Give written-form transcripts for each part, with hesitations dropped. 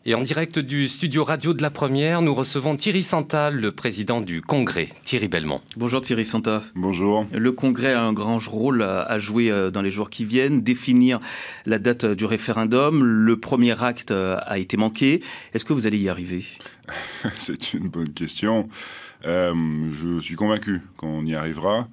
Et en direct du studio radio de la Première, nous recevons Thierry Santa, le président du Congrès. Thierry Belmont. Bonjour Thierry Santa. Bonjour. Le Congrès a un grand rôle à jouer dans les jours qui viennent, définir la date du référendum. Le premier acte a été manqué. Est-ce que vous allez y arriver? C'est une bonne question. Je suis convaincu qu'on y arrivera.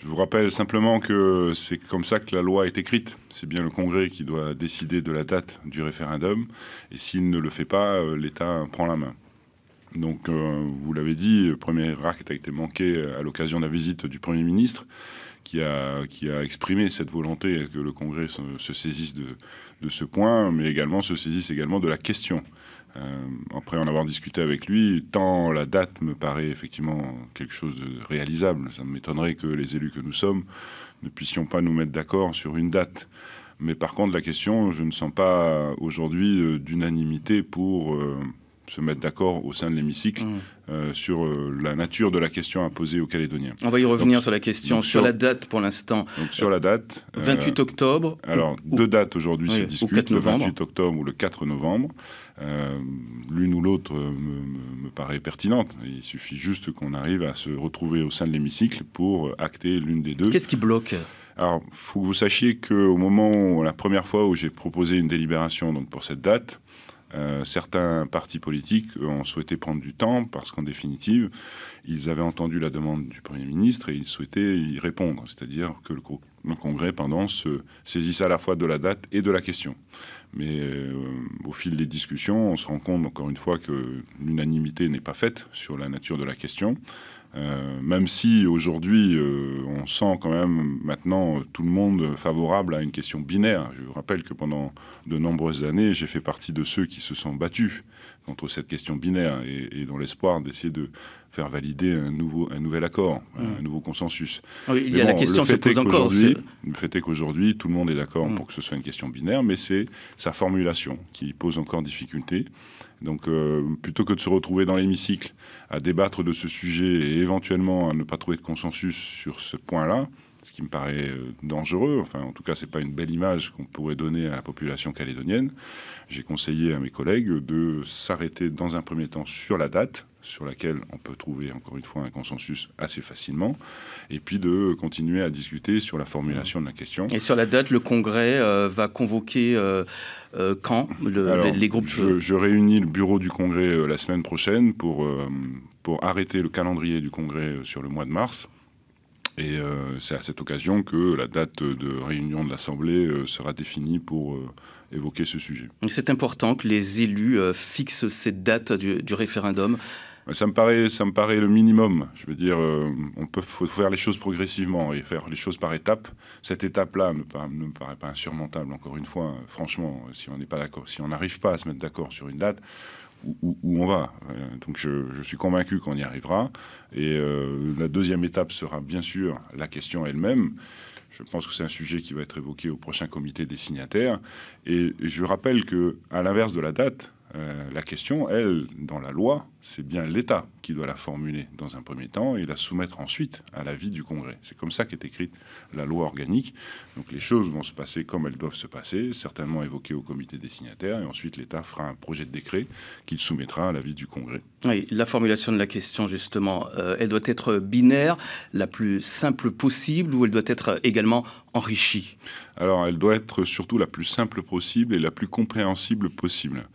Je vous rappelle simplement que c'est comme ça que la loi est écrite. C'est bien le Congrès qui doit décider de la date du référendum. Et s'il ne le fait pas, l'État prend la main. Donc, vous l'avez dit, le premier acte a été manqué à l'occasion de la visite du Premier ministre, qui a exprimé cette volonté que le Congrès se saisisse de ce point, mais également se saisisse également de la question. Après en avoir discuté avec lui, tant la date me paraît effectivement quelque chose de réalisable. Ça m'étonnerait que les élus que nous sommes ne puissions pas nous mettre d'accord sur une date. Mais par contre, la question, je ne sens pas aujourd'hui d'unanimité pour se mettre d'accord au sein de l'hémicycle sur la nature de la question à poser aux Calédoniens. On va y revenir sur la question, sur la date pour l'instant. Donc sur la date... 28 octobre. Alors, deux dates aujourd'hui se discutent, le 28 octobre ou le 4 novembre. L'une ou l'autre me paraît pertinente. Il suffit juste qu'on arrive à se retrouver au sein de l'hémicycle pour acter l'une des deux. Qu'est-ce qui bloque ? Alors, il faut que vous sachiez qu'au moment, la première fois où j'ai proposé une délibération donc pour cette date, certains partis politiques ont souhaité prendre du temps parce qu'en définitive, ils avaient entendu la demande du Premier ministre et ils souhaitaient y répondre. C'est-à-dire que le Congrès, se saisisse à la fois de la date et de la question. Mais au fil des discussions, on se rend compte encore une fois que l'unanimité n'est pas faite sur la nature de la question. Même si aujourd'hui on sent quand même maintenant tout le monde favorable à une question binaire. Je vous rappelle que pendant de nombreuses années, j'ai fait partie de ceux qui se sont battus contre cette question binaire et dans l'espoir d'essayer de faire valider un nouvel accord, un nouveau consensus. Oui, il y a la question se pose encore. Le fait est qu'aujourd'hui, tout le monde est d'accord pour que ce soit une question binaire, mais c'est sa formulation qui pose encore difficulté. Donc, plutôt que de se retrouver dans l'hémicycle à débattre de ce sujet et éventuellement à ne pas trouver de consensus sur ce point-là, ce qui me paraît dangereux, enfin en tout cas c'est pas une belle image qu'on pourrait donner à la population calédonienne, j'ai conseillé à mes collègues de s'arrêter dans un premier temps sur la date, sur laquelle on peut trouver encore une fois un consensus assez facilement, et puis de continuer à discuter sur la formulation de la question. Et sur la date, le Congrès va convoquer quand les groupes... Je réunis le bureau du Congrès la semaine prochaine pour arrêter le calendrier du Congrès sur le mois de mars. Et c'est à cette occasion que la date de réunion de l'Assemblée sera définie pour évoquer ce sujet. C'est important que les élus fixent cette date du référendum. Ça me paraît le minimum. Je veux dire, faut faire les choses progressivement et faire les choses par étapes. Cette étape-là ne me paraît pas insurmontable. Encore une fois, franchement, si on n'est pas d'accord, si on n'arrive pas à se mettre d'accord sur une date, où on va. Donc je suis convaincu qu'on y arrivera. Et la deuxième étape sera bien sûr la question elle-même. Je pense que c'est un sujet qui va être évoqué au prochain comité des signataires. Et je rappelle que, à l'inverse de la date, la question, elle, dans la loi, c'est bien l'État qui doit la formuler dans un premier temps et la soumettre ensuite à l'avis du Congrès. C'est comme ça qu'est écrite la loi organique. Donc les choses vont se passer comme elles doivent se passer, certainement évoquées au comité des signataires, et ensuite l'État fera un projet de décret qu'il soumettra à l'avis du Congrès. Oui, la formulation de la question, justement, elle doit être binaire, la plus simple possible, ou elle doit être également enrichie? Alors, elle doit être surtout la plus simple possible et la plus compréhensible possible.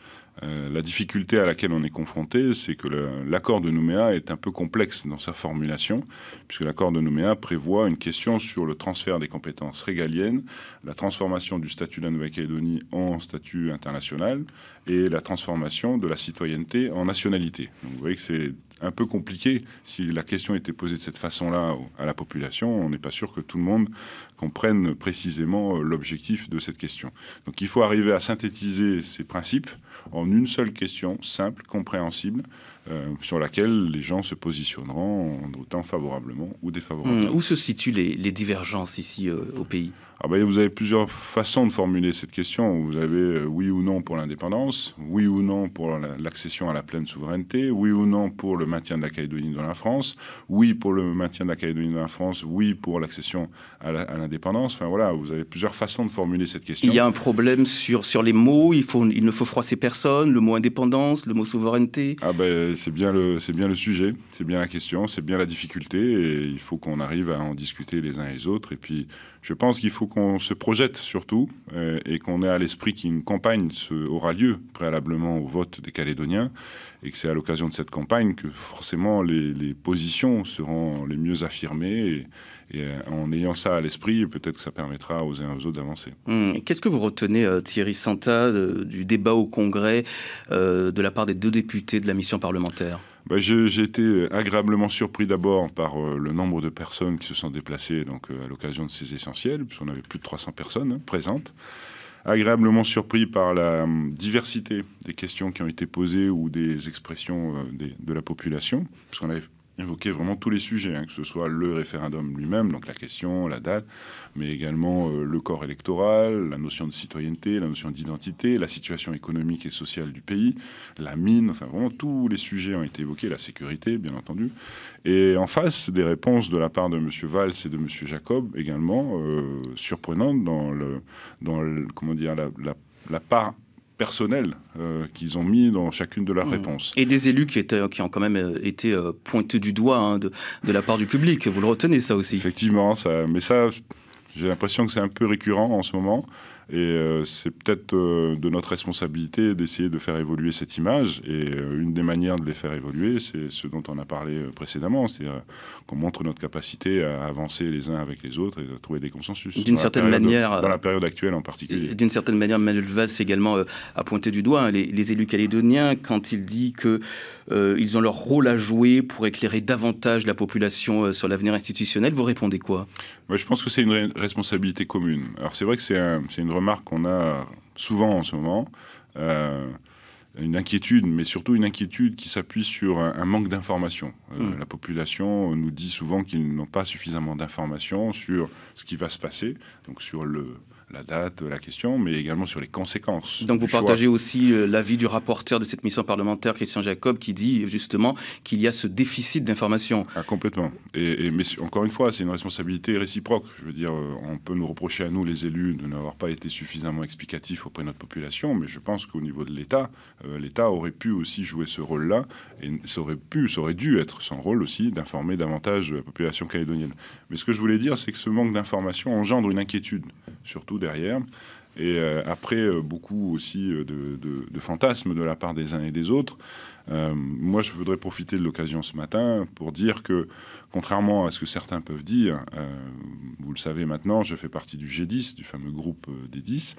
La difficulté à laquelle on est confronté, c'est que l'accord de Nouméa est un peu complexe dans sa formulation, puisque l'accord de Nouméa prévoit une question sur le transfert des compétences régaliennes, la transformation du statut de la Nouvelle-Calédonie en statut international et la transformation de la citoyenneté en nationalité. Donc vous voyez que c'est un peu compliqué. Si la question était posée de cette façon-là à la population, on n'est pas sûr que tout le monde comprenne précisément l'objectif de cette question. Donc il faut arriver à synthétiser ces principes en une seule question simple, compréhensible, sur laquelle les gens se positionneront en autant favorablement ou défavorablement. Où se situent les divergences ici au pays? Vous avez plusieurs façons de formuler cette question. Vous avez oui ou non pour l'indépendance, oui ou non pour l'accession à la pleine souveraineté, oui ou non pour le maintien de la Calédonie dans la France, oui pour le maintien de la Calédonie dans la France, oui pour l'accession à l'indépendance. Enfin voilà, vous avez plusieurs façons de formuler cette question. Il y a un problème sur les mots, il ne faut froisser personne, le mot indépendance, le mot souveraineté. Ah ben, c'est bien le sujet, c'est bien la question, c'est bien la difficulté, et il faut qu'on arrive à en discuter les uns et les autres. Et puis, je pense qu'il faut qu'on se projette surtout, et qu'on ait à l'esprit qu'une campagne aura lieu préalablement au vote des Calédoniens, et que c'est à l'occasion de cette campagne que forcément les positions seront les mieux affirmées, et en ayant ça à l'esprit, peut-être que ça permettra aux uns et aux autres d'avancer. Qu'est-ce que vous retenez, Thierry Santa, du débat au Congrès de la part des 2 députés de la mission parlementaire? J'ai été agréablement surpris d'abord par le nombre de personnes qui se sont déplacées donc, à l'occasion de ces essentiels, puisqu'on avait plus de 300 personnes présentes. Agréablement surpris par la diversité des questions qui ont été posées ou des expressions de la population, puisqu'on avait évoqué vraiment tous les sujets, que ce soit le référendum lui-même, donc la question, la date, mais également le corps électoral, la notion de citoyenneté, la notion d'identité, la situation économique et sociale du pays, la mine, enfin vraiment tous les sujets ont été évoqués, la sécurité bien entendu. Et en face, des réponses de la part de M. Valls et de M. Jacob également surprenantes dans comment dire, la part personnels qu'ils ont mis dans chacune de leurs réponses. Et des élus qui ont quand même été pointés du doigt de la part du public. Vous le retenez, ça aussi? Effectivement, mais ça, j'ai l'impression que c'est un peu récurrent en ce moment. Et c'est peut-être de notre responsabilité d'essayer de faire évoluer cette image. Et une des manières de les faire évoluer, c'est ce dont on a parlé précédemment, c'est-à-dire qu'on montre notre capacité à avancer les uns avec les autres et de trouver des consensus. D'une certaine manière, dans la période actuelle en particulier. D'une certaine manière, Manuel Valls également a pointé du doigt les élus calédoniens quand il dit que ils ont leur rôle à jouer pour éclairer davantage la population sur l'avenir institutionnel. Vous répondez quoi? Moi, je pense que c'est une responsabilité commune. Alors c'est vrai que c'est une remarque qu'on a souvent en ce moment, une inquiétude, mais surtout une inquiétude qui s'appuie sur un manque d'information. La population nous dit souvent qu'ils n'ont pas suffisamment d'informations sur ce qui va se passer, donc sur la date, la question, mais également sur les conséquences. Donc vous partagez aussi l'avis du rapporteur de cette mission parlementaire, Christian Jacob, qui dit justement qu'il y a ce déficit d'information. Ah, complètement. Mais encore une fois, c'est une responsabilité réciproque. Je veux dire, on peut nous reprocher à nous, les élus, de n'avoir pas été suffisamment explicatifs auprès de notre population, mais je pense qu'au niveau de l'État, l'État aurait pu aussi jouer ce rôle-là, et ça aurait dû être son rôle aussi d'informer davantage la population calédonienne. Mais ce que je voulais dire, c'est que ce manque d'information engendre une inquiétude, surtout derrière. Et après, beaucoup aussi de fantasmes de la part des uns et des autres. Moi, je voudrais profiter de l'occasion ce matin pour dire que, contrairement à ce que certains peuvent dire, vous le savez maintenant, je fais partie du G10, du fameux groupe des 10.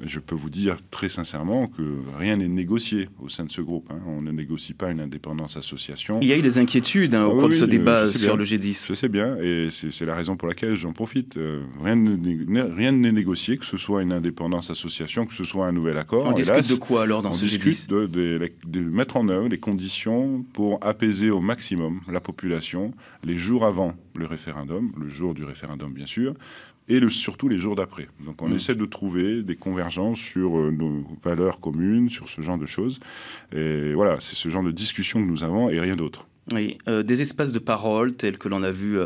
Je peux vous dire très sincèrement que rien n'est négocié au sein de ce groupe. On ne négocie pas une indépendance association. Il y a eu des inquiétudes au cours de ce débat sur le G10. Je sais bien, et c'est la raison pour laquelle j'en profite. Rien n'est négocié, que ce soit une indépendance association, que ce soit un nouvel accord. On discute de quoi alors dans ce G10? On discute de mettre en œuvre les conditions pour apaiser au maximum la population les jours avant le référendum, le jour du référendum bien sûr, et surtout les jours d'après. Donc on essaie de trouver des convergences sur nos valeurs communes, sur ce genre de choses. Et voilà, c'est ce genre de discussion que nous avons et rien d'autre. Oui, des espaces de parole tels que l'on a vu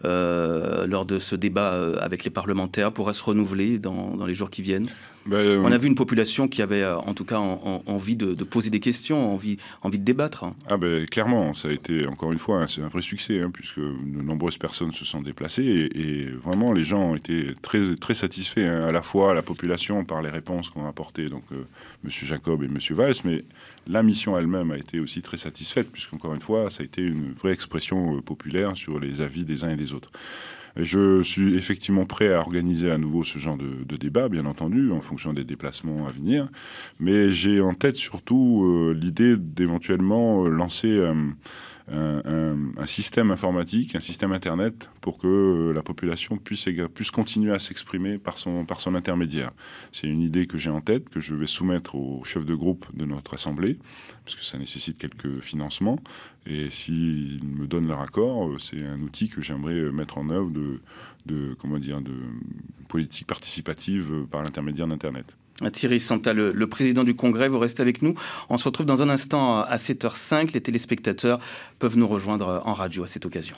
lors de ce débat avec les parlementaires pourraient se renouveler dans les jours qui viennent. On a vu une population qui avait en tout cas envie de poser des questions, envie de débattre. Ah clairement, ça a été encore une fois c'est un vrai succès puisque de nombreuses personnes se sont déplacées et vraiment les gens ont été très, très satisfaits, à la fois la population par les réponses qu'ont apportées donc M. Jacob et M. Valls, mais la mission elle-même a été aussi très satisfaite puisqu'encore une fois ça a été une vraie expression populaire sur les avis des uns et des autres. Je suis effectivement prêt à organiser à nouveau ce genre de débat, bien entendu, en fonction des déplacements à venir. Mais j'ai en tête surtout l'idée d'éventuellement lancer un système informatique, un système Internet, pour que la population puisse continuer à s'exprimer par son intermédiaire. C'est une idée que j'ai en tête, que je vais soumettre aux chefs de groupe de notre Assemblée, parce que ça nécessite quelques financements. Et s'ils me donnent leur accord, c'est un outil que j'aimerais mettre en œuvre de politique participative par l'intermédiaire d'Internet. Thierry Santal, le président du Congrès, vous restez avec nous. On se retrouve dans un instant à 7h05. Les téléspectateurs peuvent nous rejoindre en radio à cette occasion.